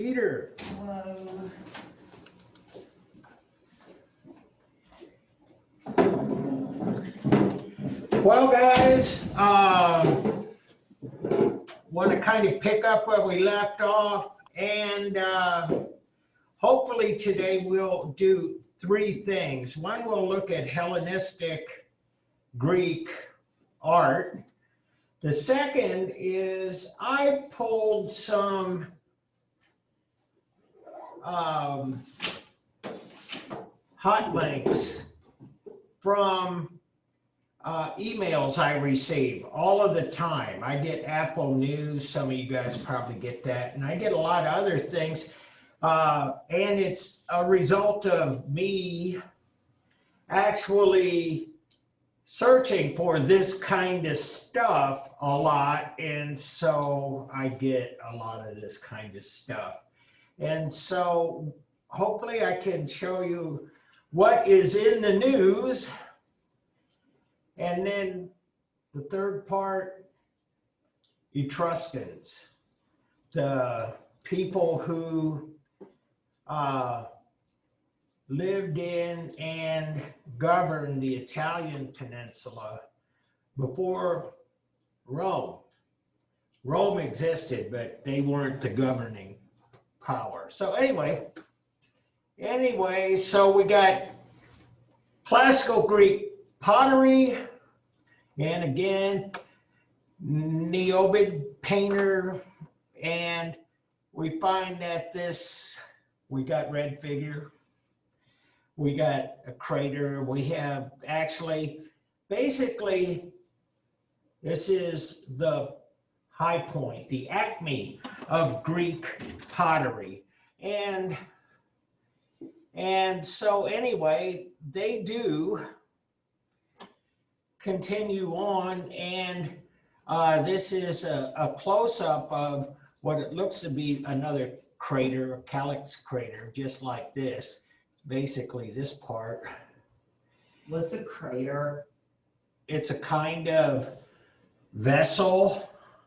Peter. Hello. Well, guys, want to kind of pick up where we left off, and hopefully today we'll do three things. One, we'll look at Hellenistic Greek art. The second is I pulled some hot links from emails I receive all of the time. I get Apple News. Some of you guys probably get that. And I get a lot of other things. And it's a result of me actually searching for this kind of stuff a lot. And so I get a lot of this kind of stuff. And so hopefully I can show you what is in the news. And then the third part, Etruscans, the people who lived in and governed the Italian peninsula before Rome. Rome existed, but they weren't the governing power. So anyway, so we got classical Greek pottery, and again, Neobid painter, and we find that we got red figure, we got a crater, we have actually, basically, this is the high point, the acme of Greek pottery. And so anyway, they do continue on, and this is a close-up of what it looks to be another crater, a calyx crater, just like this. Basically, this part. What's a crater? It's a kind of vessel.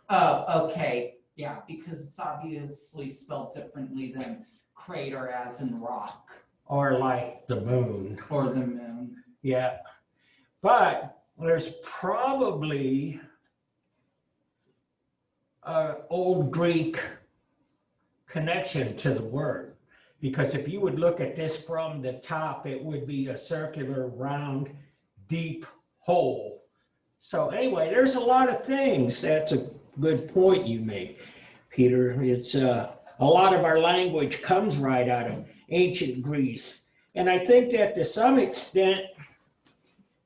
Oh, okay. Yeah, because it's obviously spelled differently than crater as in rock. Or like the moon. Or the moon. Yeah. But there's probably an old Greek connection to the word. Because if you would look at this from the top, it would be a circular, round, deep hole. So anyway, there's a lot of things. That's a good point you make, Peter. It's a lot of our language comes right out of ancient Greece. And I think that to some extent,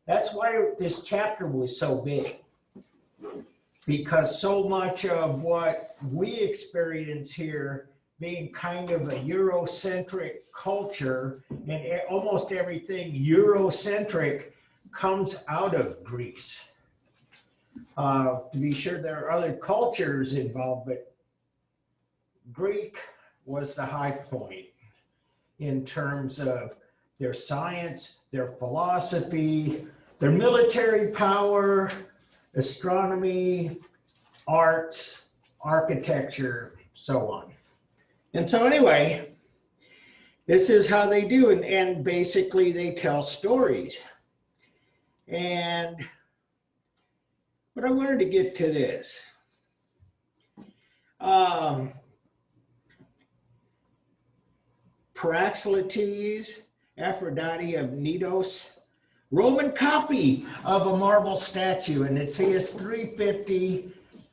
that's why this chapter was so big. Because so much of what we experience here being kind of a Eurocentric culture, and almost everything Eurocentric comes out of Greece. To be sure, there are other cultures involved, but Greek was the high point in terms of their science, their philosophy, their military power, astronomy, arts, architecture, so on. And so anyway, this is how they do, and basically they tell stories. But I wanted to get to this. Praxiteles, Aphrodite of Knidos, Roman copy of a marble statue, and it says 350,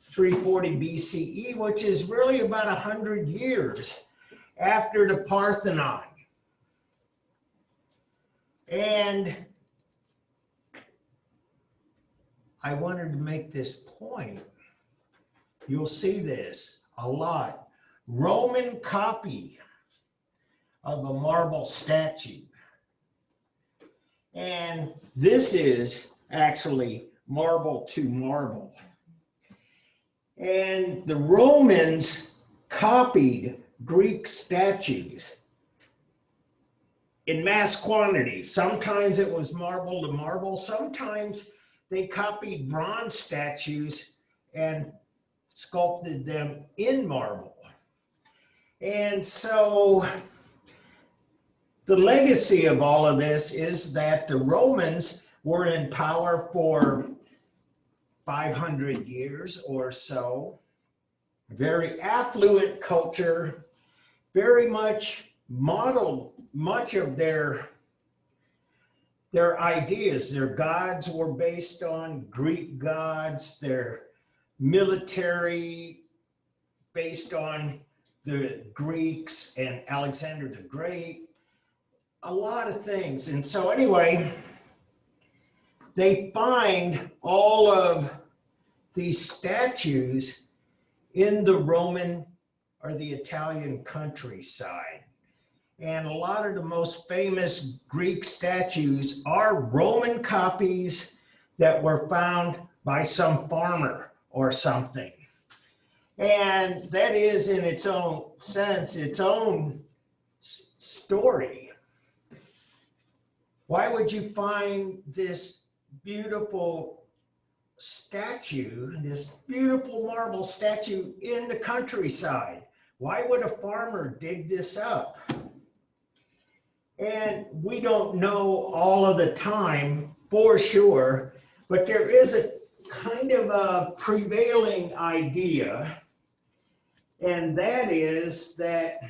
340 BCE, which is really about 100 years after the Parthenon. And I wanted to make this point. You'll see this a lot. Roman copy of a marble statue. And this is actually marble to marble. And the Romans copied Greek statues in mass quantity. Sometimes it was marble to marble. Sometimes they copied bronze statues and sculpted them in marble. And so the legacy of all of this is that the Romans were in power for 500 years or so. Very affluent culture, very much modeled much of their ideas. Their gods were based on Greek gods, their military based on the Greeks and Alexander the Great, a lot of things. And so anyway, they find all of these statues in the Roman or the Italian countryside. And a lot of the most famous Greek statues are Roman copies that were found by some farmer or something. And that is, in its own sense, its own story. Why would you find this beautiful statue, this beautiful marble statue in the countryside? Why would a farmer dig this up? And we don't know all of the time for sure, but there is a kind of a prevailing idea, and that is that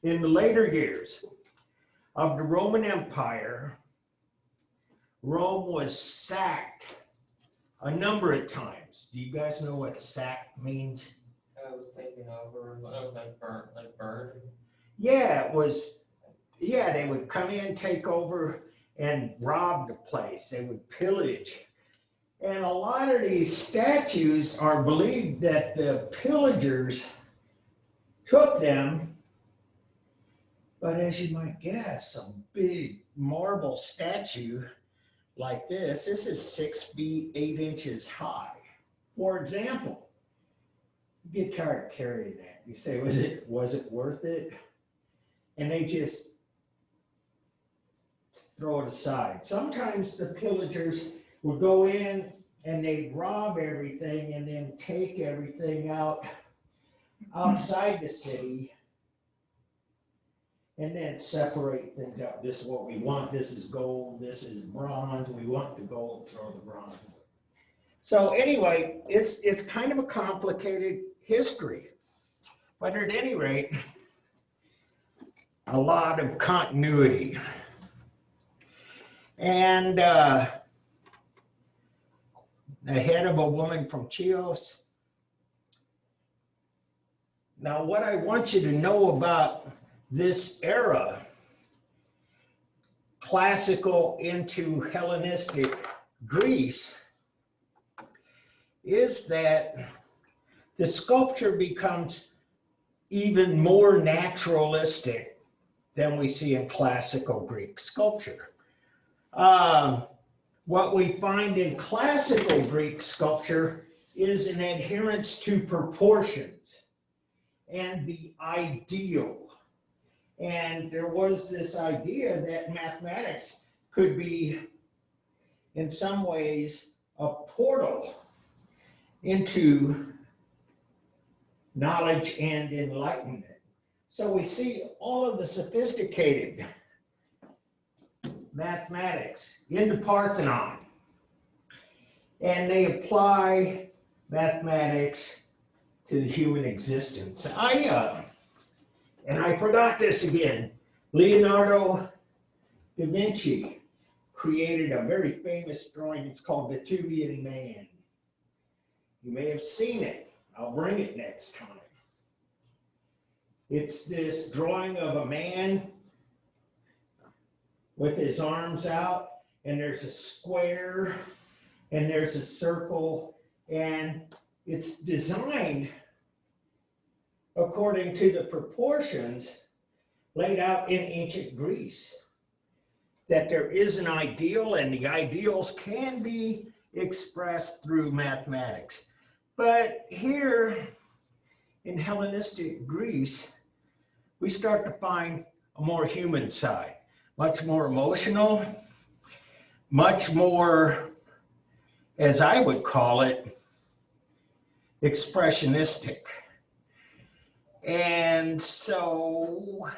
in the later years of the Roman Empire, Rome was sacked a number of times. Do you guys know what sacked means? I was taking over, it was like burned. Yeah, it was. Yeah, they would come in, take over, and rob the place. They would pillage. And a lot of these statues are believed that the pillagers took them. But as you might guess, a big marble statue like this is 6 feet 8 inches high. For example, you get tired of carrying that. You say, was it worth it? And they just throw it aside. Sometimes the pillagers would go in and they'd rob everything and then take everything outside the city and then separate things out. This is what we want. This is gold. This is bronze. We want the gold, throw the bronze. So anyway, it's kind of a complicated history. But at any rate, a lot of continuity. And the head of a woman from Chios. Now, what I want you to know about this era, classical into Hellenistic Greece, is that the sculpture becomes even more naturalistic than we see in classical Greek sculpture. What we find in classical Greek sculpture is an adherence to proportions and the ideal. And there was this idea that mathematics could be, in some ways, a portal into knowledge and enlightenment. So we see all of the sophisticated mathematics in the Parthenon, and they apply mathematics to the human existence. And I forgot this again. Leonardo da Vinci created a very famous drawing. It's called Vesuvian Man. You may have seen it. I'll bring it next time. It's this drawing of a man with his arms out, and there's a square, and there's a circle, and it's designed according to the proportions laid out in ancient Greece. That there is an ideal, and the ideals can be expressed through mathematics. But here in Hellenistic Greece, we start to find a more human side. Much more emotional, much more, as I would call it, expressionistic. And so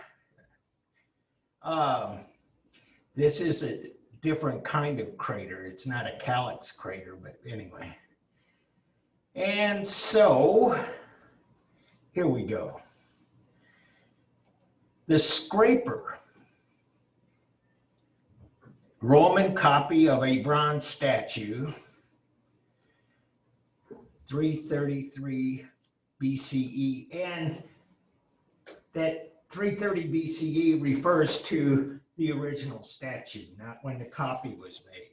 this is a different kind of crater. It's not a calyx crater, but anyway. And so here we go. The scraper, Roman copy of a bronze statue, 333 BCE. And that 330 BCE refers to the original statue, not when the copy was made.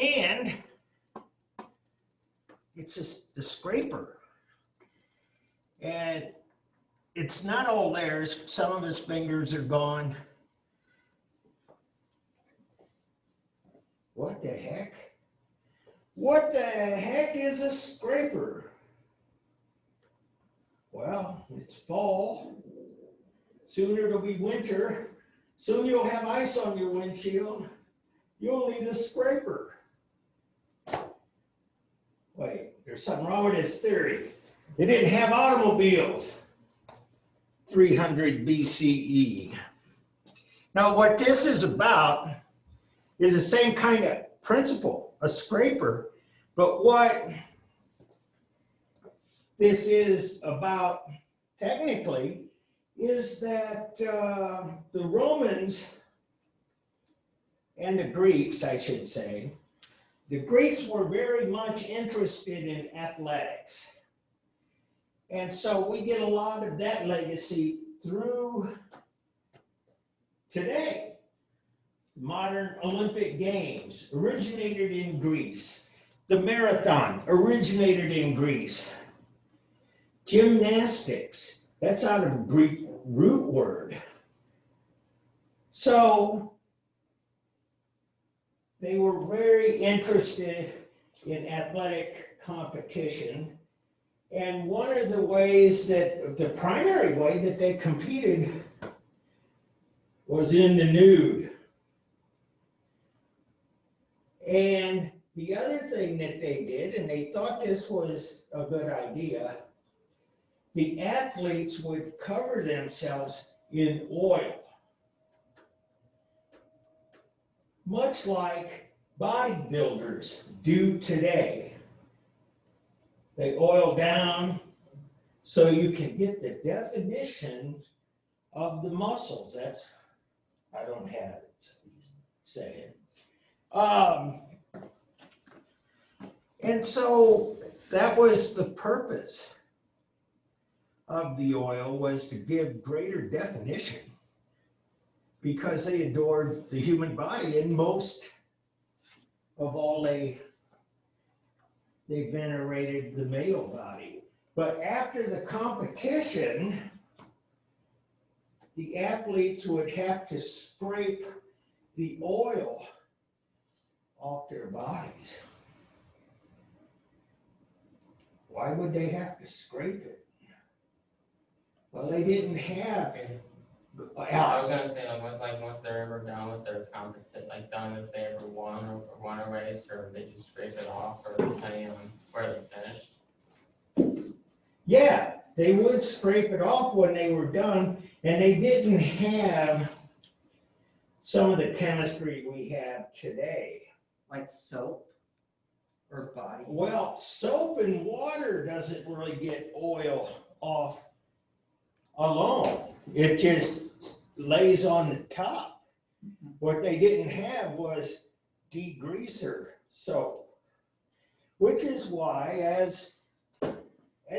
And it's the scraper. And it's not all there. Some of his fingers are gone. What the heck? What the heck is a scraper? Well, it's fall. Soon it'll be winter. Soon you'll have ice on your windshield. You'll need a scraper. Wait, there's something wrong with his theory. They didn't have automobiles. 300 BCE. Now, what this is about is the same kind of principle, a scraper, but what this is about technically is that the Romans and the Greeks, I should say, the Greeks were very much interested in athletics. And so we get a lot of that legacy through today. Modern Olympic Games originated in Greece. The marathon originated in Greece. Gymnastics, that's out of a Greek root word. So they were very interested in athletic competition. And one of the ways that, the primary way that they competed was in the nude. And the other thing that they did, and they thought this was a good idea, the athletes would cover themselves in oil. Much like bodybuilders do today. They oil down so you can get the definition of the muscles. That's, I don't have it, so he's saying. And so that was the purpose of the oil, was to give greater definition, because they adored the human body, and most of all they venerated the male body. But after the competition, the athletes would have to scrape the oil off their bodies. Why would they have to scrape it? Well, they didn't have. I was gonna say, once they're ever done with their competition, done if they ever won a race, or if they just scrape it off, or depending on where they finished. Yeah, they would scrape it off when they were done, and they didn't have some of the chemistry we have today. Like soap or body? Well, soap and water doesn't really get oil off alone. It just lays on the top. What they didn't have was degreaser soap, which is why, as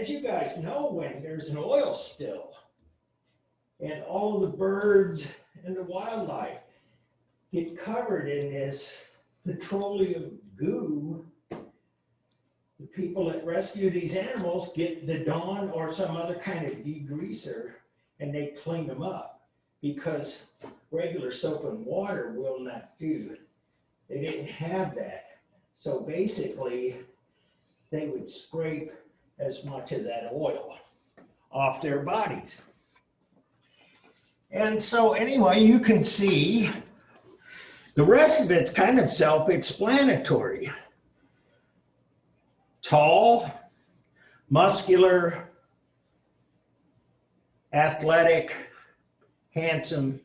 you guys know, when there's an oil spill and all the birds and the wildlife get covered in this petroleum goo, the people that rescue these animals get the Dawn or some other kind of degreaser, and they clean them up, because regular soap and water will not do. They didn't have that. So basically, they would scrape as much of that oil off their bodies. And so anyway, you can see the rest of it's kind of self-explanatory. Tall, muscular, athletic, handsome,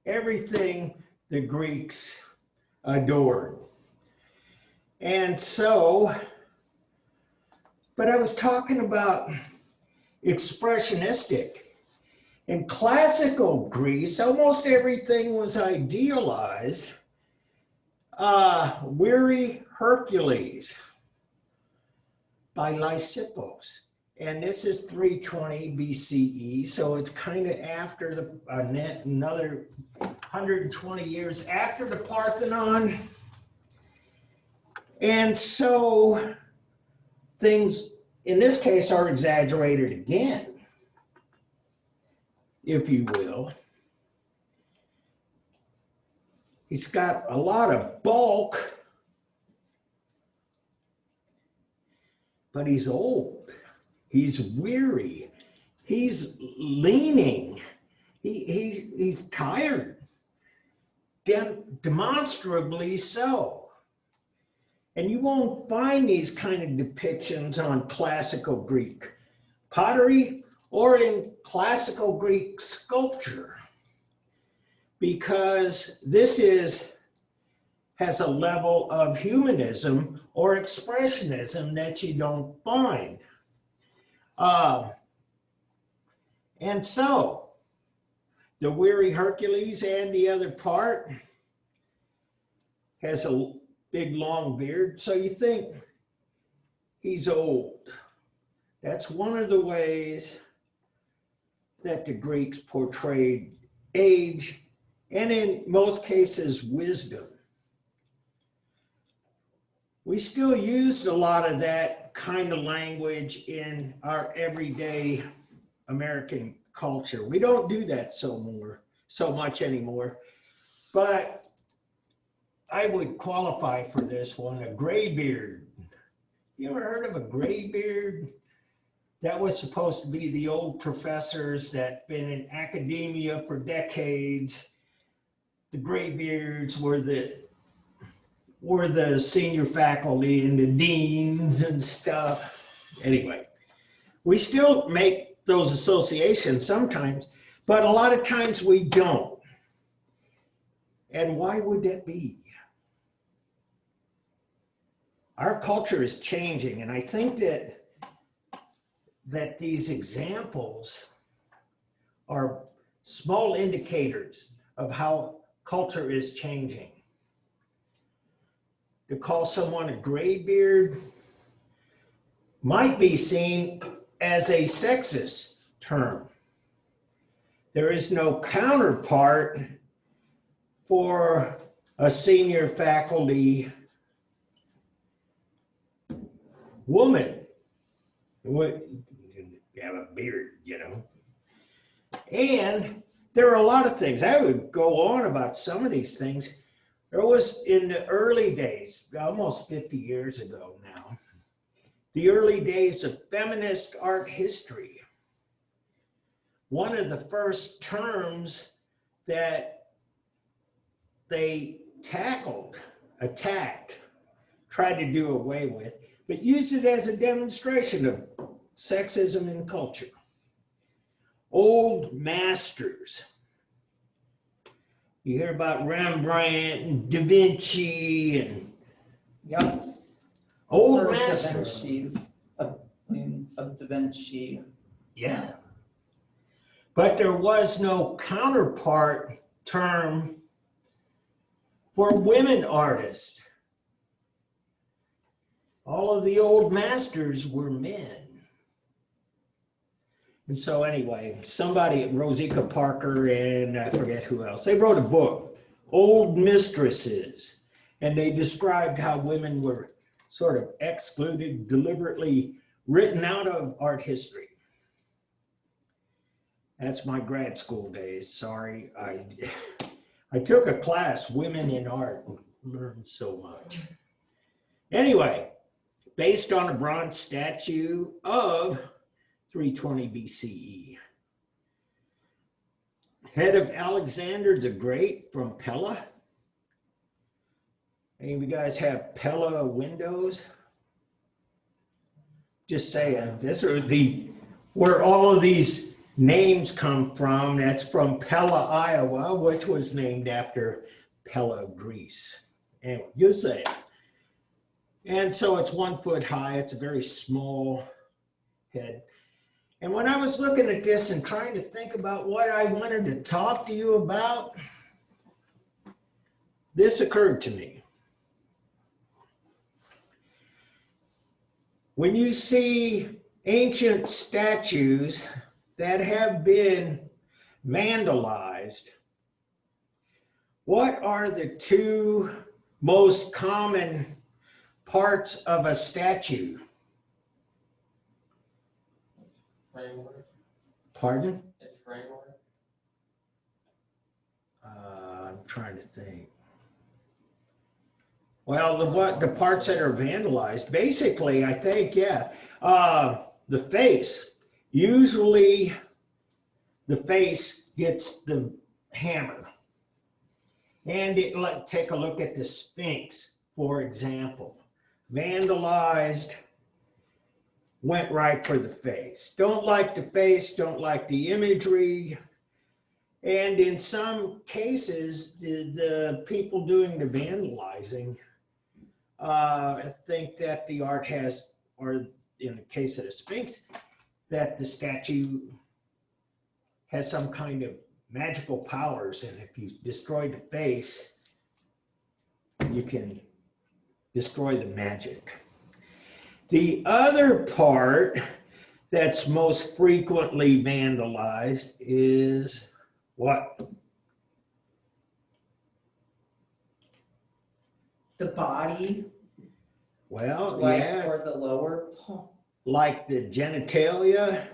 everything the Greeks adored. And so, but I was talking about expressionistic. In classical Greece, almost everything was idealized. Weary Hercules by Lysippos. And this is 320 BCE, so it's kind of after another 120 years after the Parthenon. And so things, in this case, are exaggerated again, if you will. He's got a lot of bulk, but he's old. He's weary. He's leaning. He's tired, demonstrably so. And you won't find these kind of depictions on classical Greek pottery or in classical Greek sculpture, because this has a level of humanism or expressionism that you don't find. And so the weary Hercules, and the other part has a big long beard, so you think he's old. That's one of the ways that the Greeks portrayed age, and in most cases, wisdom. We still used a lot of that kind of language in our everyday American culture. We don't do that so much anymore, but I would qualify for this one, a gray beard. You ever heard of a gray beard? That was supposed to be the old professors that been in academia for decades. The gray beards were the senior faculty and the deans and stuff. Anyway, we still make those associations sometimes, but a lot of times we don't. And why would that be? Our culture is changing, and I think that these examples are small indicators of how culture is changing. To call someone a graybeard might be seen as a sexist term. There is no counterpart for a senior faculty woman. You have a beard, you know. And there are a lot of things. I would go on about some of these things. There was, in the early days, almost 50 years ago now, the early days of feminist art history. One of the first terms that they attacked, tried to do away with, but used it as a demonstration of sexism in culture. Old masters. You hear about Rembrandt and Da Vinci and Yep. old Or masters. of Da Vinci. Yeah. But there was no counterpart term for women artists. All of the old masters were men. And so anyway, somebody, Rosika Parker and I forget who else, they wrote a book, Old Mistresses, and they described how women were sort of excluded, deliberately written out of art history. That's my grad school days. Sorry, I took a class, Women in Art, and learned so much. Anyway, based on a bronze statue of 320 BCE. Head of Alexander the Great from Pella. Any of you guys have Pella windows? Just saying, this are where all of these names come from. That's from Pella, Iowa, which was named after Pella, Greece. Anyway, you say it. And so it's 1 foot high. It's a very small head. And when I was looking at this and trying to think about what I wanted to talk to you about, this occurred to me. When you see ancient statues that have been vandalized, what are the two most common parts of a statue? Framework. Pardon? It's framework. I'm trying to think. Well, the parts that are vandalized, basically, I think, yeah. The face. Usually, the face gets the hammer. And take a look at the Sphinx, for example. Vandalized, went right for the face. Don't like the face, don't like the imagery. And in some cases, the people doing the vandalizing think that the art has, or in the case of the Sphinx, that the statue has some kind of magical powers, and if you destroy the face, you can destroy the magic. The other part that's most frequently vandalized is what? The body, Well, right, yeah, or the lower part. like the genitalia.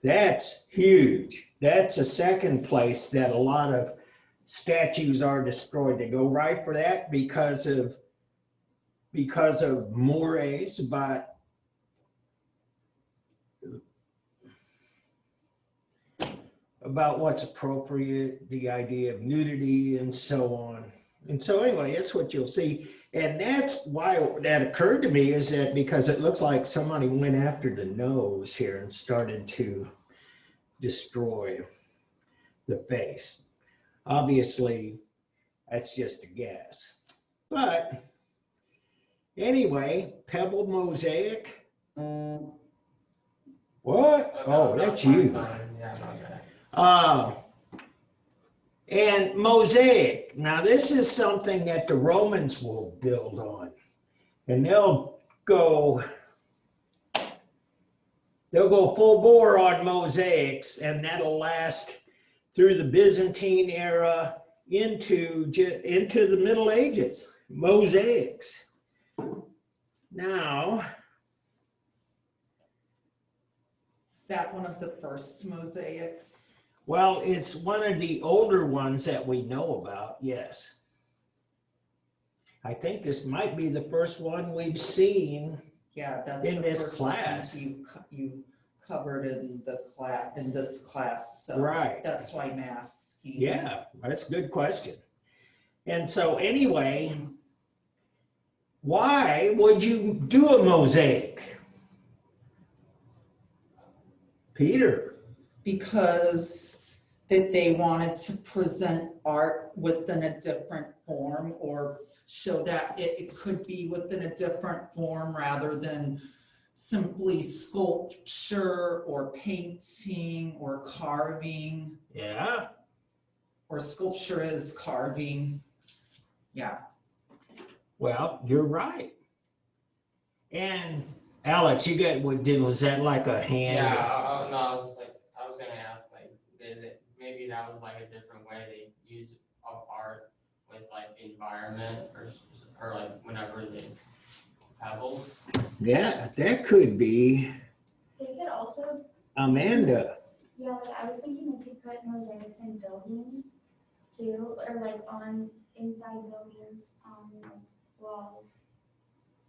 That's huge. That's the second place that a lot of statues are destroyed. They go right for that because of mores, but about what's appropriate, the idea of nudity and so on. And so anyway, that's what you'll see. And that's why that occurred to me, is that because it looks like somebody went after the nose here and started to destroy the face. Obviously, that's just a guess. But anyway, pebble mosaic. What? Oh, that's you. Yeah, okay. And mosaic. Now, this is something that the Romans will build on. And they'll go full bore on mosaics, and that'll last through the Byzantine era into the Middle Ages. Mosaics. Now, Is that one of the first mosaics? well, it's one of the older ones that we know about, yes. I think this might be the first one we've seen. Yeah, that's In the this first class. one you covered in this class. So Right. that's why masks came. Yeah, that's a good question. And so anyway, why would you do a mosaic? Peter? Because that they wanted to present art within a different form, or show that it could be within a different form rather than simply sculpture or painting or carving, Yeah. or sculpture is carving. Yeah. Well, you're right. And Alex, you got was that like a hand? Yeah, no, I was just like, I was gonna ask, like, maybe that was like a different way they use of art with like the environment, or like whenever they pebble. Yeah, that could be. They could also, Amanda. yeah, like I was thinking they could put mosaics in buildings too, or like on inside buildings, like walls,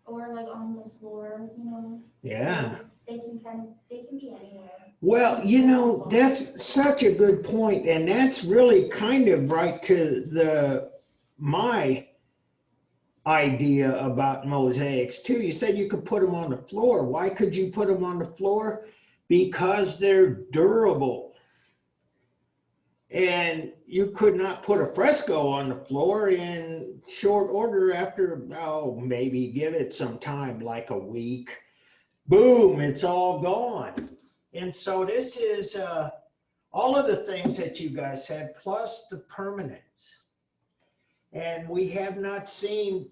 or like on the floor, you know. Yeah. They can be anywhere. Well, you know, that's such a good point, and that's really kind of right to my idea about mosaics too. You said you could put them on the floor. Why could you put them on the floor? because they're durable. And you could not put a fresco on the floor in short order after, oh, maybe give it some time, like a week. Boom, it's all gone. And so this is all of the things that you guys said, plus the permanence. And we have not seen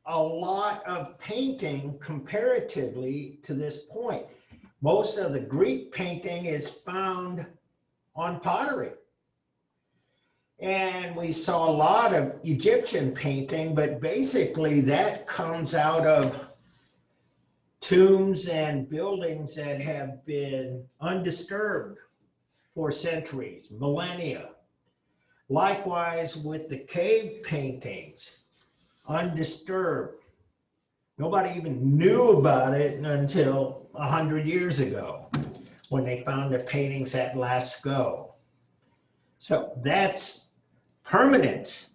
a lot of painting comparatively to this point. Most of the Greek painting is found on pottery. And we saw a lot of Egyptian painting, but basically that comes out of tombs and buildings that have been undisturbed for centuries, millennia. Likewise with the cave paintings, undisturbed. Nobody even knew about it until 100 years ago when they found the paintings at Lascaux. So that's permanence.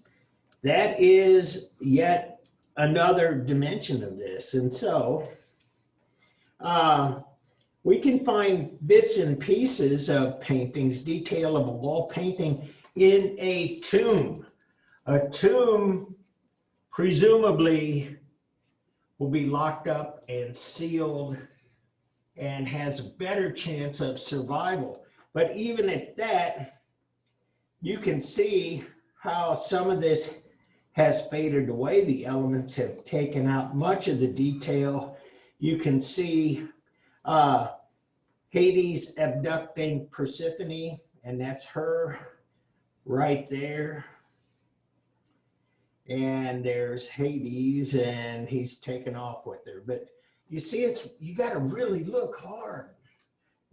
That is yet another dimension of this. And so we can find bits and pieces of paintings, detail of a wall painting in a tomb. A tomb presumably will be locked up and sealed and has a better chance of survival. But even at that, you can see how some of this has faded away. The elements have taken out much of the detail. You can see Hades abducting Persephone, and that's her right there. And there's Hades, and he's taken off with her. But you see, you got to really look hard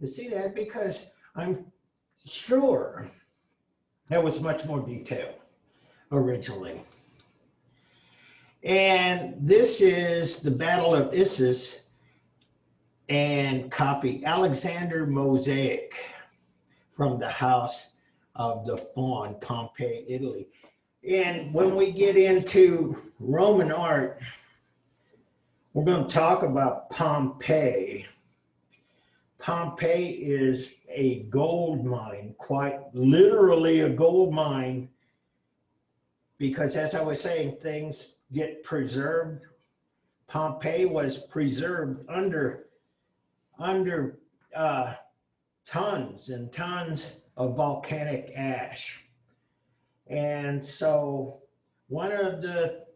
to see that, because I'm sure there was much more detail originally. And this is the Battle of Issus and copy Alexander mosaic from the House of the Faun, Pompeii, Italy. And when we get into Roman art, we're going to talk about Pompeii. Pompeii is a gold mine, quite literally a gold mine, because as I was saying, things get preserved. Pompeii was preserved under tons and tons of volcanic ash. And so one of the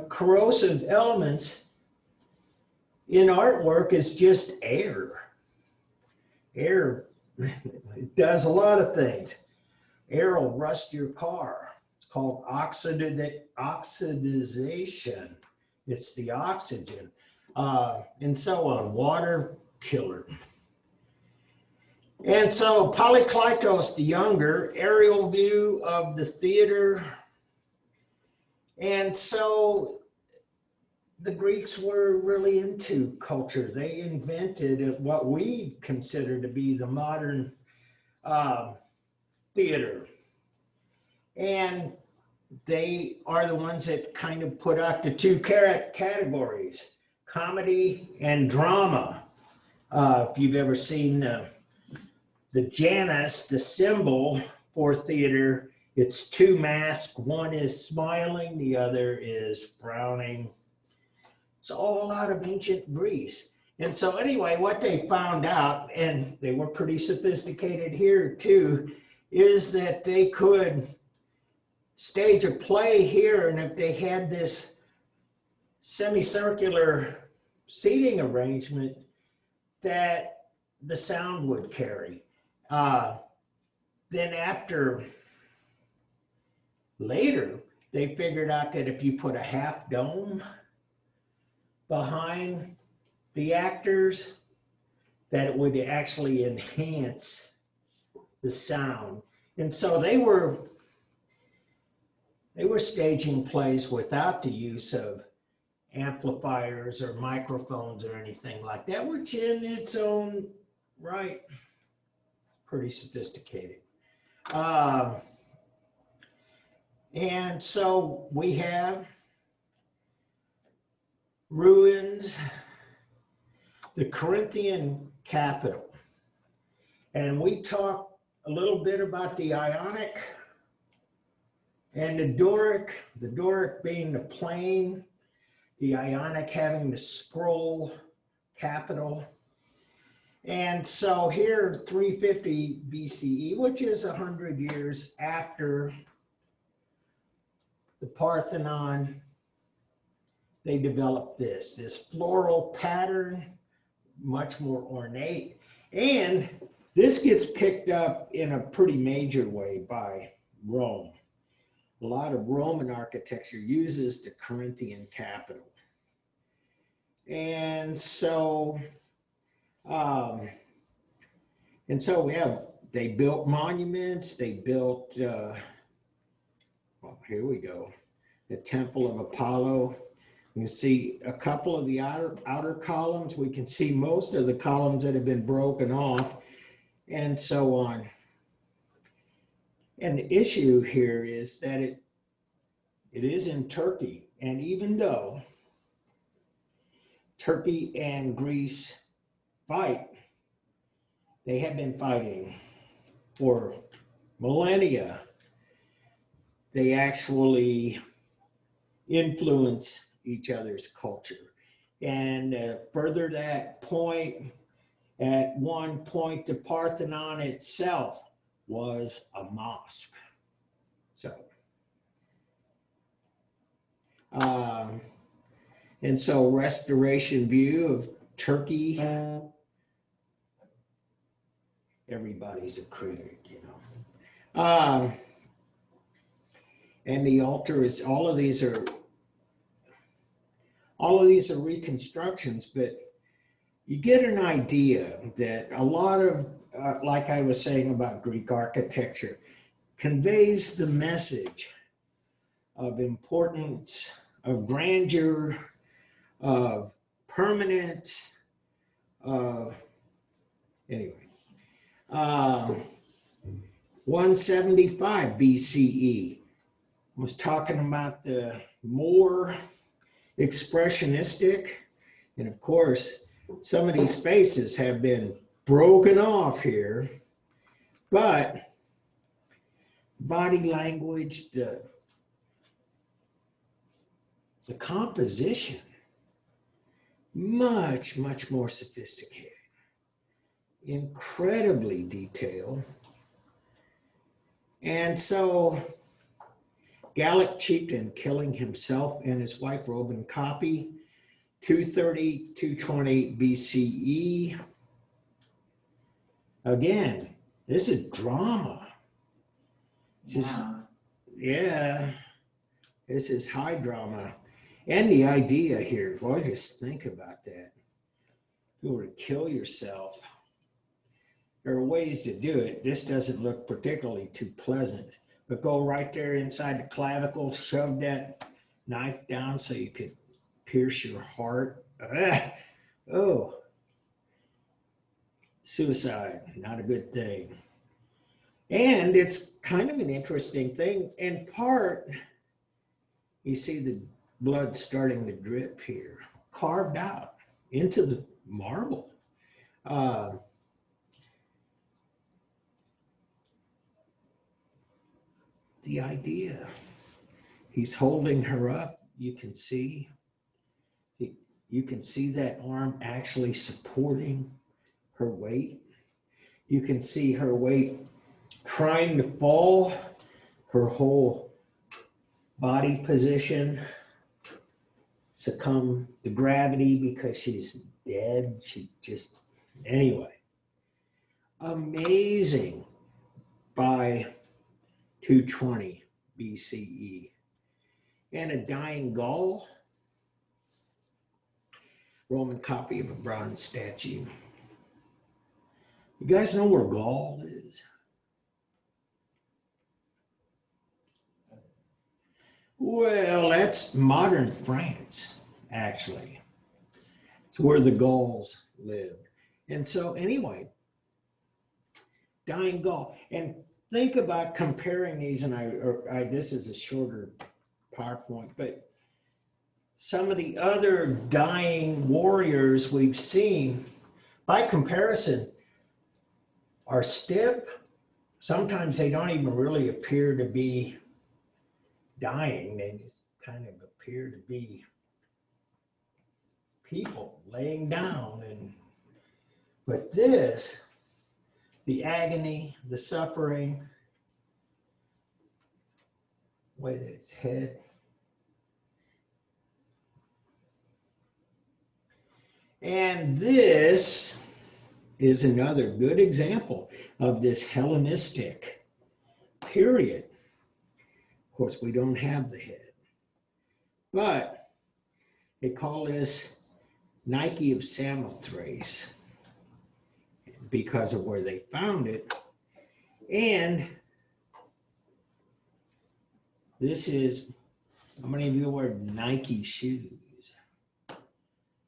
corrosive elements in artwork is just air. Air does a lot of things. Air will rust your car. It's called oxidization. It's the oxygen. And so on, water killer. And so Polykleitos the Younger, aerial view of the theater. And so the Greeks were really into culture. They invented what we consider to be the modern theater. And they are the ones that kind of put out the two categories, comedy and drama. If you've ever seen the Janus, the symbol for theater, it's two masks. One is smiling, the other is frowning. It's all out of ancient Greece. And so anyway, what they found out, and they were pretty sophisticated here too, is that they could stage a play here, and if they had this semicircular seating arrangement, that the sound would carry. Then later, they figured out that if you put a half dome behind the actors, that it would actually enhance the sound. And so they were staging plays without the use of amplifiers or microphones or anything like that, which in its own right, pretty sophisticated. And so we have ruins. the Corinthian capital. And we talked a little bit about the Ionic and the Doric being the plain, the Ionic having the scroll capital. And so here, 350 BCE, which is 100 years after the Parthenon, they developed this floral pattern, much more ornate. And this gets picked up in a pretty major way by Rome. A lot of Roman architecture uses the Corinthian capital. And so, they built monuments, they built, well, here we go, the Temple of Apollo. You can see a couple of the outer columns. We can see most of the columns that have been broken off, and so on. And the issue here is that it is in Turkey, and even though Turkey and Greece fight, they have been fighting for millennia. They actually influence each other's culture. And further that point, at one point, the Parthenon itself was a mosque. So, and so restoration view of Turkey, everybody's a critic, you know. And the altar is, all of these are reconstructions, but you get an idea that a lot of, like I was saying about Greek architecture, conveys the message of importance, of grandeur, of permanence, anyway. 175 BCE was talking about the more expressionistic, and of course, some of these faces have been broken off here, but body language, the composition, much more sophisticated, incredibly detailed. And so Gallic chieftain killing himself and his wife, Roman copy, 230, 220 BCE. Again, this is drama. Yeah, this is high drama. And the idea here, well, just think about that. If you were to kill yourself, there are ways to do it. This doesn't look particularly too pleasant, but go right there inside the clavicle, shove that knife down so you could pierce your heart. Oh, suicide, not a good thing. And it's kind of an interesting thing. In part, you see the blood starting to drip here, carved out into the marble. The idea, he's holding her up. You can see that arm actually supporting her weight. You can see her weight trying to fall, her whole body position succumb to gravity because she's dead. She just, anyway, amazing by 220 BCE. And a dying Gaul, Roman copy of a bronze statue. You guys know where Gaul is? Well, that's modern France, actually. It's where the Gauls lived. And so anyway, dying Gaul. And think about comparing these, and this is a shorter PowerPoint, but some of the other dying warriors we've seen, by comparison, are stiff. Sometimes they don't even really appear to be dying. They just kind of appear to be people laying down. But this, the agony, the suffering, way that its head. And this is another good example of this Hellenistic period. Of course, we don't have the head, but they call this Nike of Samothrace because of where they found it. And this is, how many of you wear Nike shoes?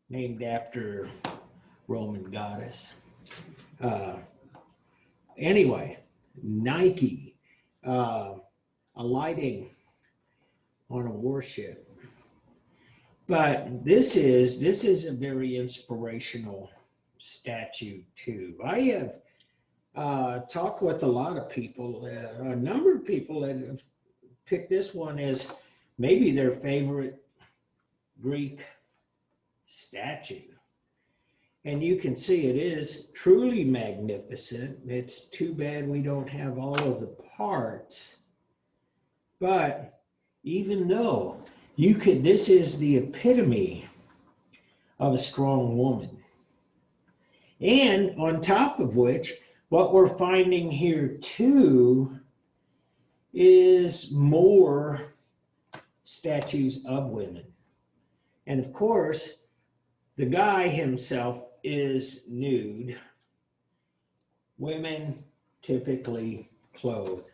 Named after Roman goddess. Anyway, Nike, alighting on a warship. But this is a very inspirational statue too. I have talked with a lot of people, a number of people that have picked this one as maybe their favorite Greek statue. And you can see it is truly magnificent. It's too bad we don't have all of the parts. But even though this is the epitome of a strong woman. And on top of which, what we're finding here too is more statues of women. And of course, the guy himself is nude. Women typically clothed.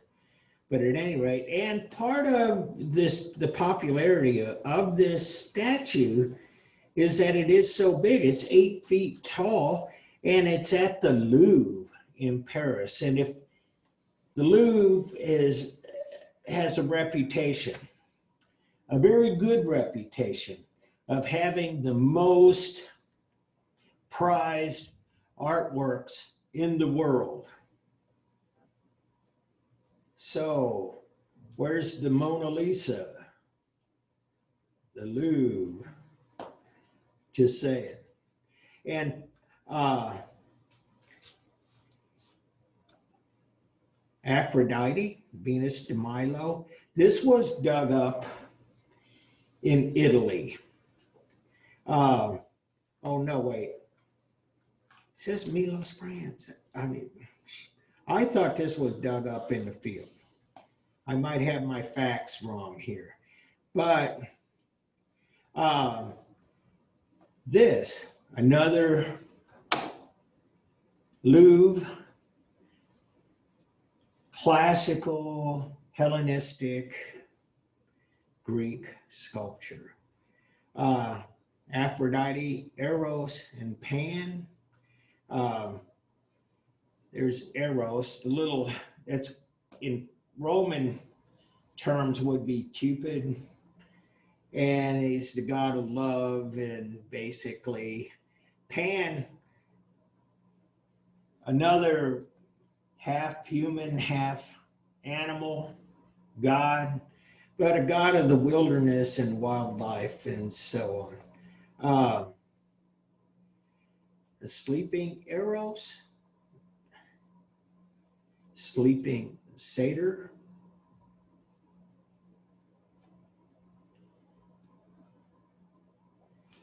But at any rate, and part of this, the popularity of this statue is that it is so big. It's 8 feet tall, and it's at the Louvre in Paris. And if the Louvre has a reputation, a very good reputation, of having the most prized artworks in the world. So, where's the Mona Lisa? The Louvre. Just saying. And Aphrodite, Venus de Milo, this was dug up in Italy. Oh no, wait. It says Milos, France. I thought this was dug up in the field. I might have my facts wrong here. But this, another Louvre, classical Hellenistic Greek sculpture. Aphrodite, Eros, and Pan. There's Eros, the little, it's in Roman terms would be Cupid. And he's the god of love, and basically Pan, another half human, half animal god, but a god of the wilderness and wildlife and so on. The sleeping Eros, sleeping satyr,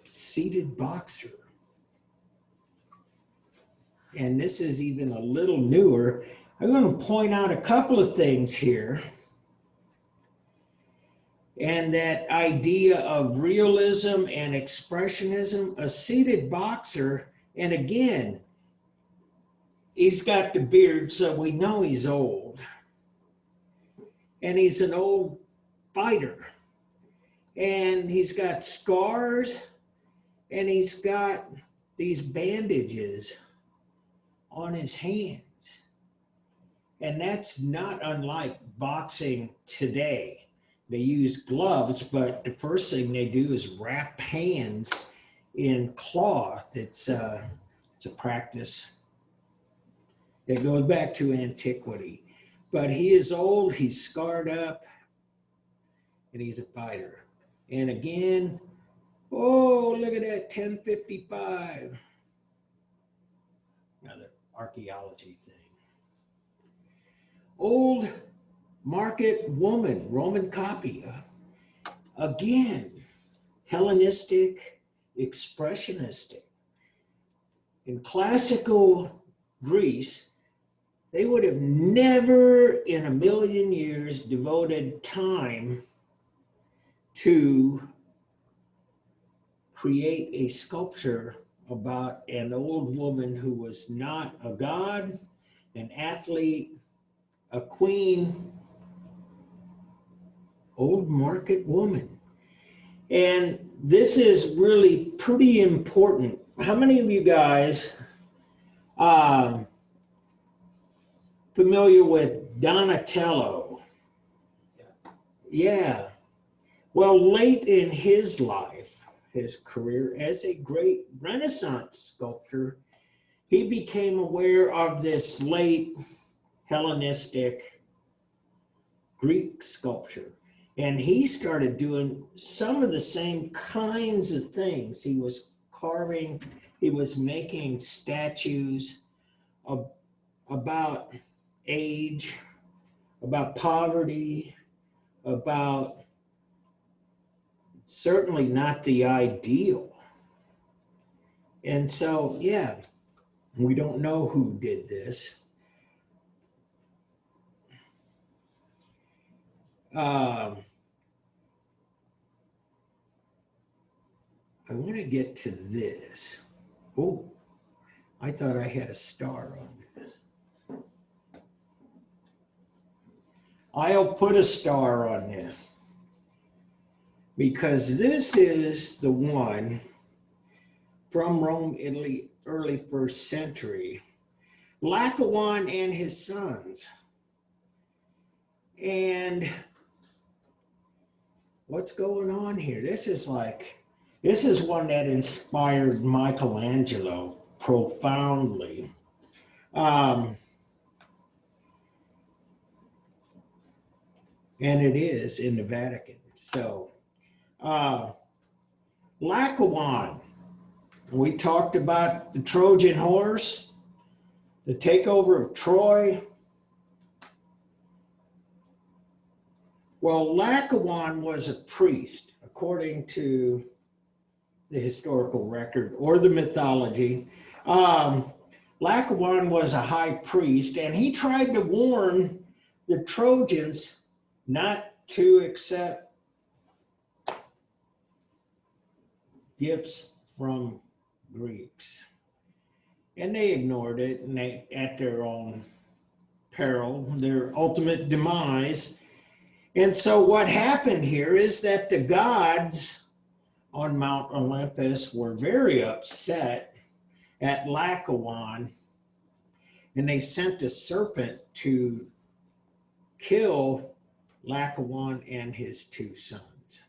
seated boxer. And this is even a little newer. I'm going to point out a couple of things here. And that idea of realism and expressionism, a seated boxer, and again, he's got the beard, so we know he's old. And he's an old fighter. And he's got scars, and he's got these bandages on his hands. And that's not unlike boxing today. They use gloves, but the first thing they do is wrap hands in cloth. It's a practice that goes back to antiquity. But he is old, he's scarred up, and he's a fighter. And again, oh, look at that, 1055. Another archaeology thing. Old market woman, Roman copy. Again, Hellenistic, expressionistic. In classical Greece, they would have never in a million years devoted time to create a sculpture about an old woman who was not a god, an athlete, a queen, old market woman. And this is really pretty important. How many of you guys familiar with Donatello? Yeah. Well, late in his life, his career as a great Renaissance sculptor, he became aware of this late Hellenistic Greek sculpture. And he started doing some of the same kinds of things. He was carving, he was making statues about age, about poverty, about certainly not the ideal. And so, yeah, we don't know who did this. I want to get to this. Oh, I thought I had a star on this. I'll put a star on this because this is the one from Rome, Italy, early 1st century. Laocoon and his sons. And what's going on here? This is one that inspired Michelangelo profoundly. And it is in the Vatican. So, Laocoon, we talked about the Trojan horse, the takeover of Troy. Well, Laocoon was a priest, according to the historical record or the mythology. Laocoon was a high priest, and he tried to warn the Trojans not to accept gifts from Greeks. And they ignored it, and they, at their own peril, their ultimate demise. And so what happened here is that the gods on Mount Olympus were very upset at Laocoon, and they sent a serpent to kill Laocoon and his 2 sons.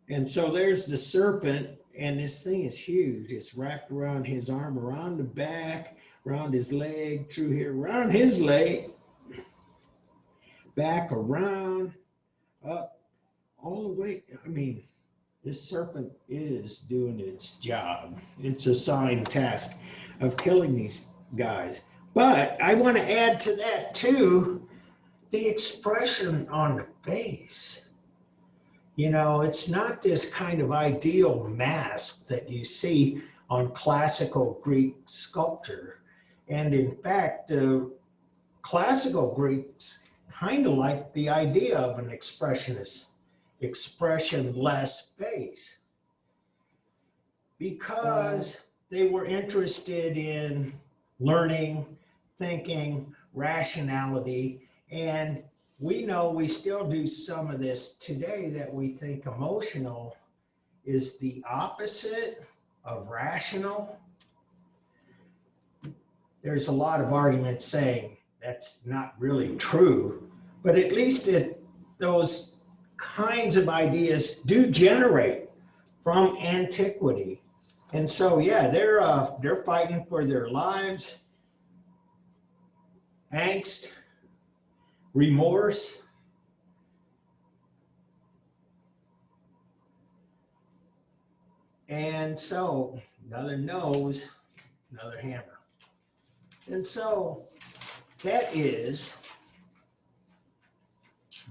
And so there's the serpent, and this thing is huge. It's wrapped around his arm, around the back, around his leg, through here, around his leg, back, around, up, all the way. I mean, this serpent is doing its job. It's assigned task of killing these guys. But I want to add to that too, the expression on the face. You know, it's not this kind of ideal mask that you see on classical Greek sculpture. And in fact, classical Greeks kind of like the idea of an expressionist, expressionless face, because they were interested in learning, thinking, rationality, and we know we still do some of this today, that we think emotional is the opposite of rational. There's a lot of argument saying that's not really true, but at least it those kinds of ideas do generate from antiquity. And so, yeah, they're fighting for their lives, angst, remorse. And so, another nose, another hammer. And so, that is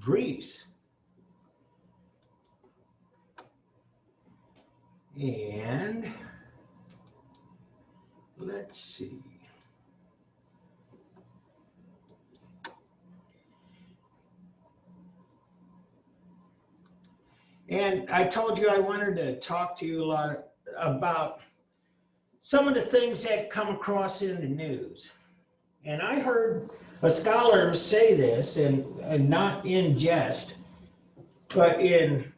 Greece. And let's see. And I told you I wanted to talk to you a lot about some of the things that come across in the news. And I heard a scholar say this, and not in jest, but in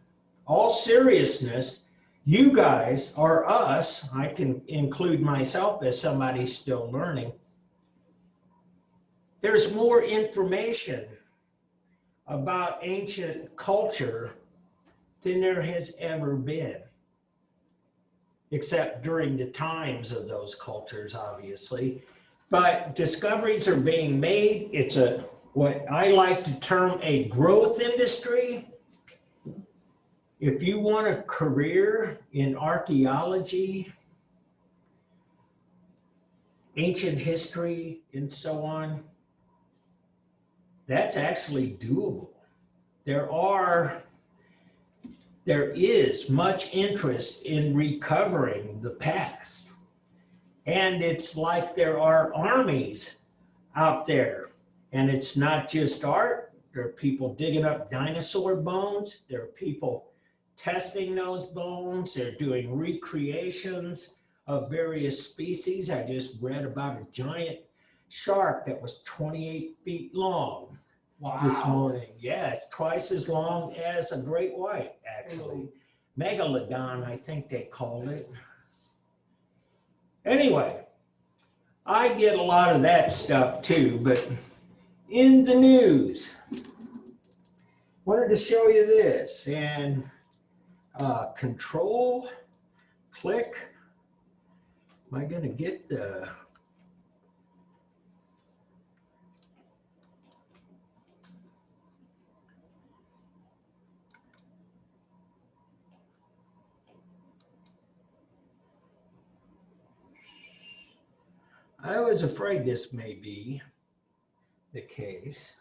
all seriousness, you guys, or us, I can include myself as somebody still learning, there's more information about ancient culture than there has ever been, except during the times of those cultures, obviously. But discoveries are being made. It's what I like to term a growth industry. If you want a career in archaeology, ancient history, and so on, that's actually doable. There is much interest in recovering the past. And it's like there are armies out there. And it's not just art. There are people digging up dinosaur bones. There are people testing those bones. They're doing recreations of various species. I just read about a giant shark that was 28 feet long this morning. Yeah, it's twice as long as a great white, actually. Megalodon, I think they called it. Anyway, I get a lot of that stuff too, but in the news, wanted to show you this, and control, click. Am I gonna get the, I was afraid this may be the case.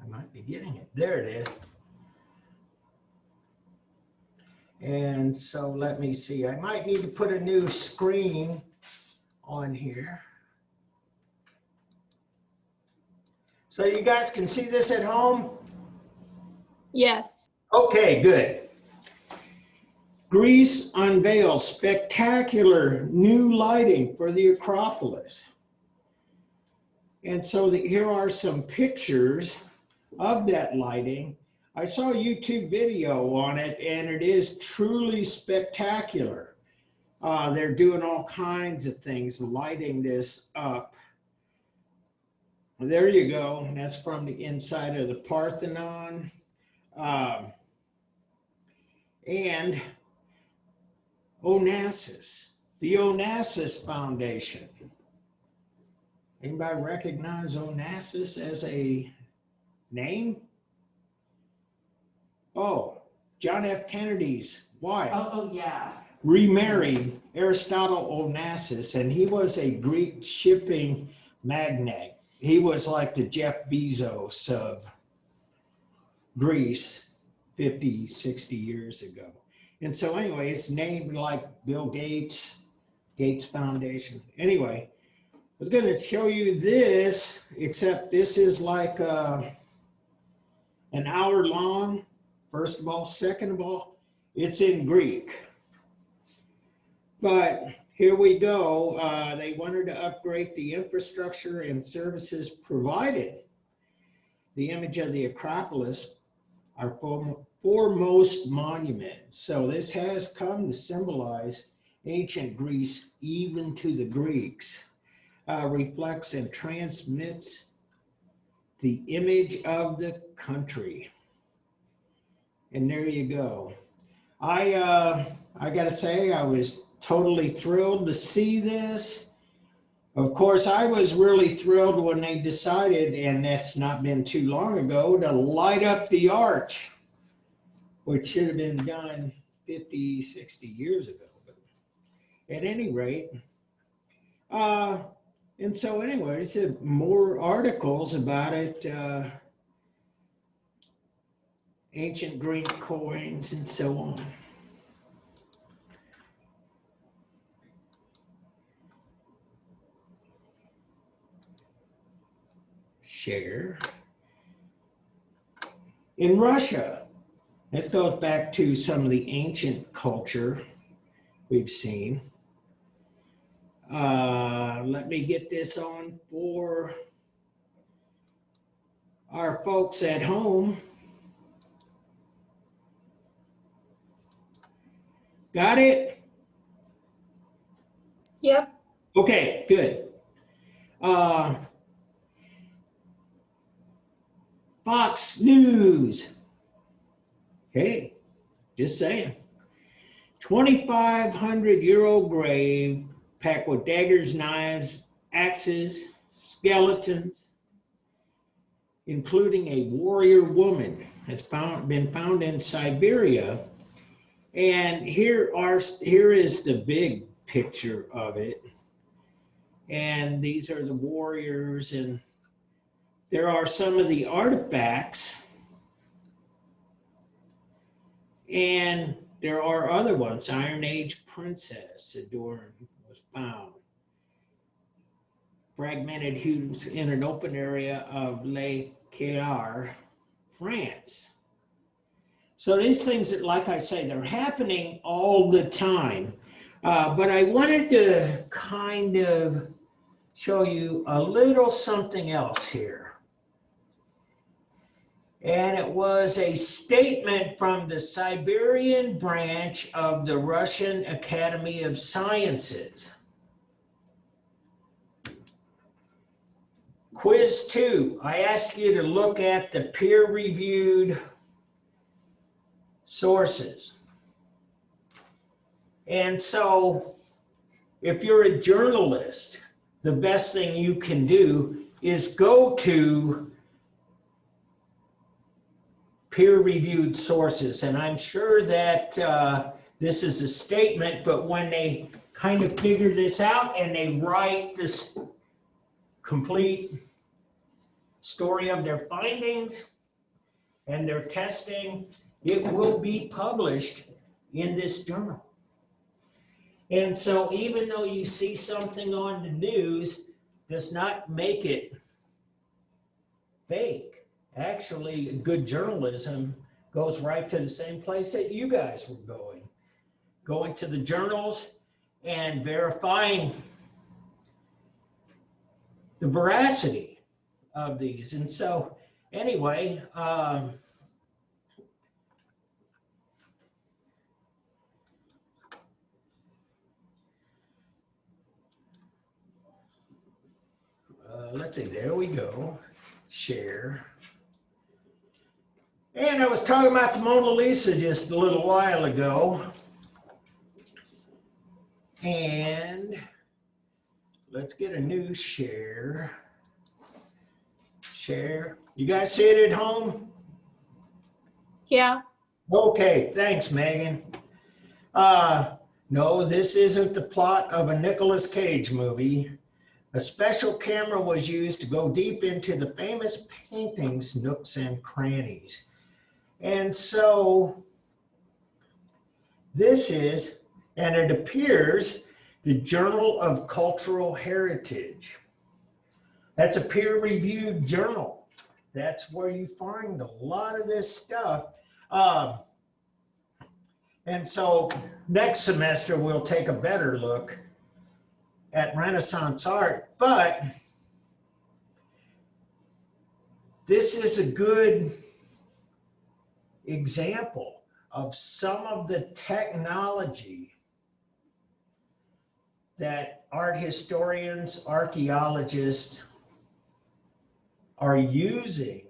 I might be getting it. There it is. And so let me see. I might need to put a new screen on here. So you guys can see this at home? Yes. Okay, good. Greece unveils spectacular new lighting for the Acropolis. And so here are some pictures of that lighting. I saw a YouTube video on it, and it is truly spectacular. They're doing all kinds of things, lighting this up. There you go. That's from the inside of the Parthenon. And Onassis, the Onassis Foundation. Anybody recognize Onassis as a name? Oh, John F. Kennedy's wife. Oh, yeah. Remarried Yes. Aristotle Onassis, and he was a Greek shipping magnate. He was like the Jeff Bezos of Greece 50, 60 years ago. And so anyway, it's named like Bill Gates, Gates Foundation. Anyway, I was going to show you this, except this is like an hour long, first of all. Second of all, it's in Greek. But here we go. They wanted to upgrade the infrastructure and services provided. The image of the Acropolis our foremost monument. So this has come to symbolize ancient Greece, even to the Greeks, reflects and transmits the image of the country. And there you go. I got to say, I was totally thrilled to see this. Of course, I was really thrilled when they decided, and that's not been too long ago, to light up the arch, which should have been done 50, 60 years ago. But at any rate, and so anyways, more articles about it, ancient Greek coins and so on. Share. In Russia, this goes back to some of the ancient culture we've seen. Let me get this on for our folks at home. Got it? Yep. Okay, good. Fox News. Hey, just saying. 2,500-year-old grave packed with daggers, knives, axes, skeletons, including a warrior woman, has been found in Siberia. And here is the big picture of it. And these are the warriors, and there are some of the artifacts, and there are other ones. Iron Age princess adorned was found. Fragmented hews in an open area of Les Caillards, France. So these things, that, like I say, they're happening all the time. But I wanted to kind of show you a little something else here. And it was a statement from the Siberian branch of the Russian Academy of Sciences. Quiz 2, I asked you to look at the peer-reviewed sources. And so if you're a journalist, the best thing you can do is go to peer-reviewed sources. And I'm sure that this is a statement, but when they kind of figure this out and they write this complete story of their findings and their testing, it will be published in this journal. And so even though you see something on the news, does not make it fake. Actually, good journalism goes right to the same place that you guys were going to the journals and verifying the veracity of these. And so anyway, let's see, there we go, share. And I was talking about the Mona Lisa just a little while ago. And let's get a new share. Share. You guys see it at home? Yeah. Okay, thanks, Megan. No, this isn't the plot of a Nicolas Cage movie. A special camera was used to go deep into the famous painting's nooks and crannies. And so this is, and it appears, the Journal of Cultural Heritage. That's a peer-reviewed journal. That's where you find a lot of this stuff. And so next semester, we'll take a better look at Renaissance art, but this is a good example of some of the technology that art historians, archaeologists are using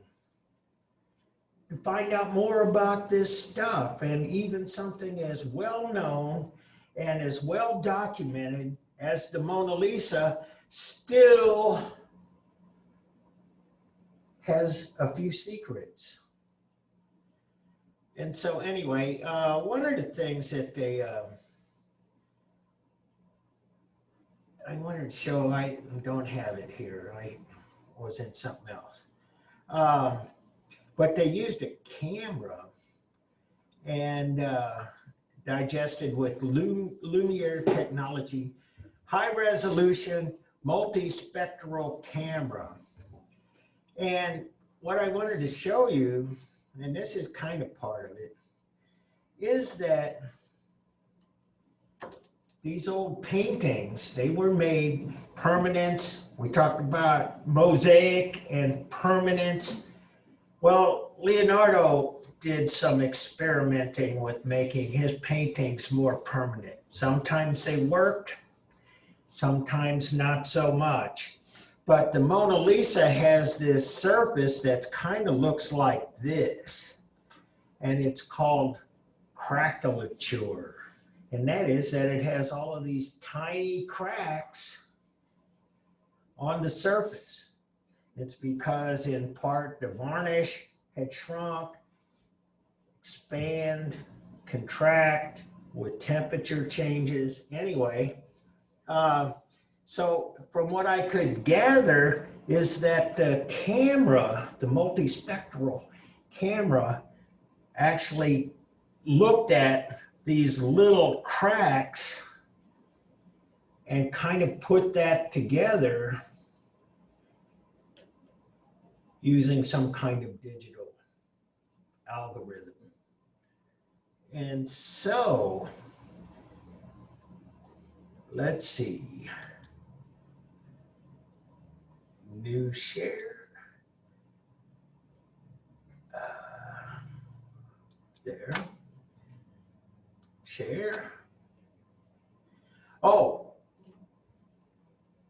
to find out more about this stuff, and even something as well known and as well documented as the Mona Lisa still has a few secrets. And so anyway, one of the things that I wanted to show, I don't have it here, I was in something else. But they used a camera and digested with Lumiere technology, high resolution, multispectral camera. And what I wanted to show you, and this is kind of part of it, is that these old paintings, they were made permanent. We talked about mosaic and permanence. Well, Leonardo did some experimenting with making his paintings more permanent. Sometimes they worked, sometimes not so much. But the Mona Lisa has this surface that kind of looks like this, and it's called craquelature. And that is that it has all of these tiny cracks on the surface. It's because in part the varnish had shrunk, expand, contract with temperature changes. Anyway, so from what I could gather is that the camera, the multispectral camera, actually looked at these little cracks and kind of put that together using some kind of digital algorithm. And so, let's see. New share. There. Share. Oh,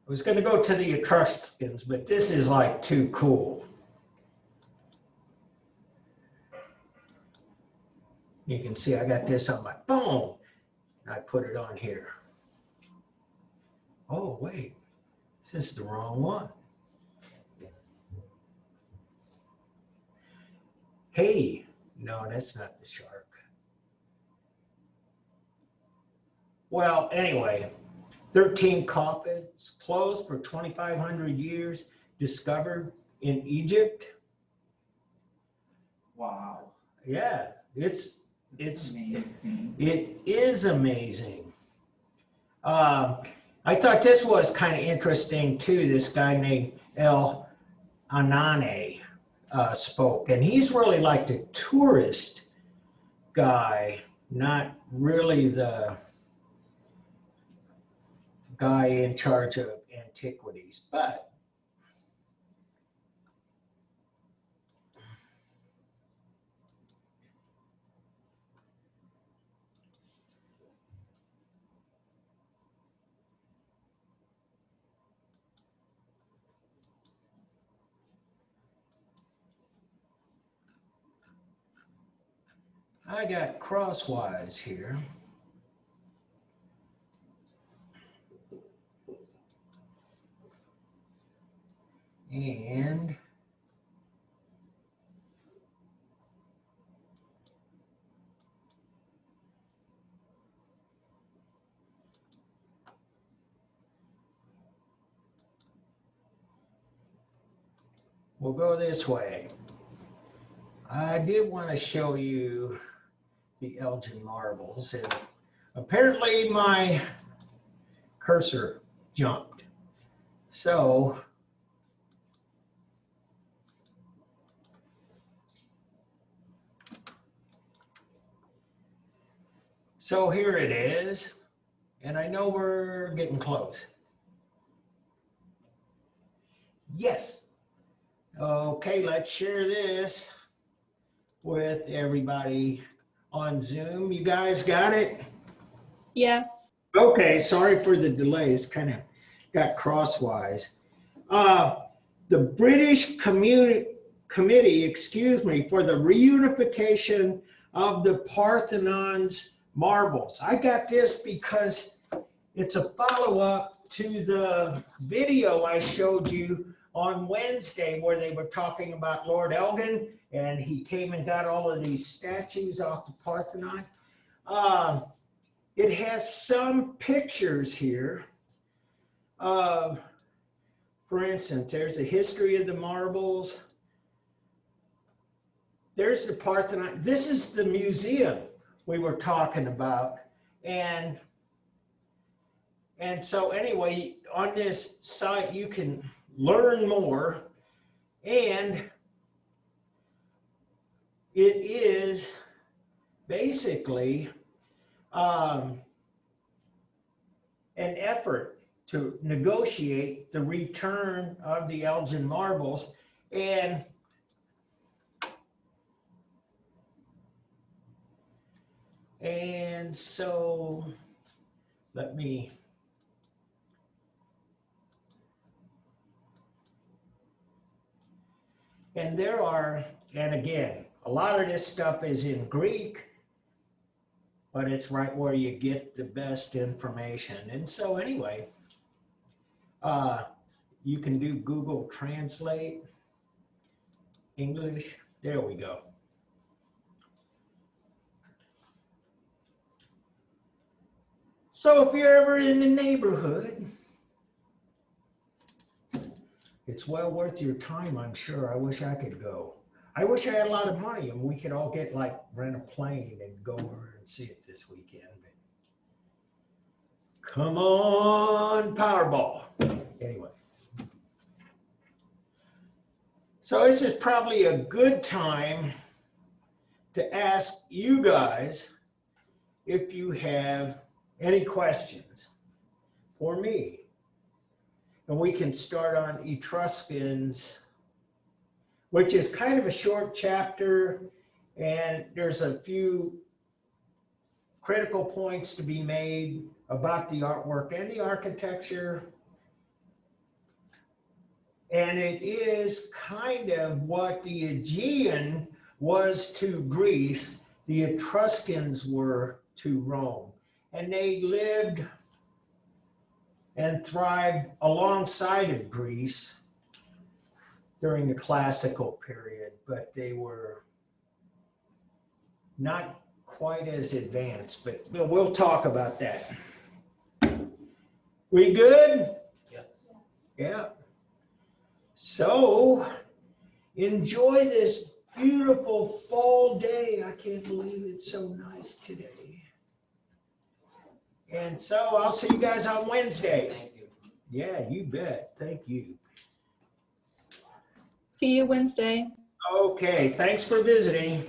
I was going to go to the Etruscans, but this is like too cool. You can see I got this on my phone, and I put it on here. Oh, wait, this is the wrong one. Hey, no, that's not the shark. Well, anyway, 13 coffins closed for 2,500 years, discovered in Egypt. Wow. Yeah, it's amazing. It is amazing. I thought this was kind of interesting too. This guy named El Anane spoke, and he's really like the tourist guy, not really the guy in charge of antiquities, but I got crosswise here. And we'll go this way. I did want to show you the Elgin marbles, and apparently my cursor jumped. So here it is, and I know we're getting close. Yes. Okay, let's share this. with everybody on Zoom. You guys got it? Yes. Okay, sorry for the delays, kind of got crosswise. The British Committee, excuse me, for the reunification of the Parthenon's marbles. I got this because it's a follow-up to the video I showed you on Wednesday where they were talking about Lord Elgin, and he came and got all of these statues off the Parthenon. It has some pictures here of, for instance, there's a history of the marbles. There's the Parthenon. This is the museum we were talking about. And so anyway, on this site, you can learn more. And it is basically an effort to negotiate the return of the Elgin marbles. And so let me, and there are, and again, a lot of this stuff is in Greek, but it's right where you get the best information. And so anyway, you can do Google Translate English. There we go. So if you're ever in the neighborhood, it's well worth your time, I'm sure. I wish I could go. I wish I had a lot of money and we could all get like rent a plane and go over and see it this weekend. But come on, Powerball. Anyway. So this is probably a good time to ask you guys if you have any questions for me. And we can start on Etruscans, which is kind of a short chapter, and there's a few critical points to be made about the artwork and the architecture. And it is kind of what the Aegean was to Greece, the Etruscans were to Rome. And they lived and thrived alongside of Greece during the classical period, but they were not quite as advanced, but we'll talk about that. We good? Yes. Yeah. So enjoy this beautiful fall day. I can't believe it's so nice today. And so I'll see you guys on Wednesday. Thank you. Yeah, you bet. Thank you. See you Wednesday. Okay, thanks for visiting.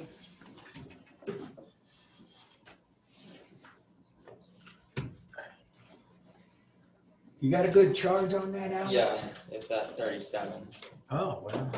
You got a good charge on that, Alex? Yeah, it's at 37. Oh, well.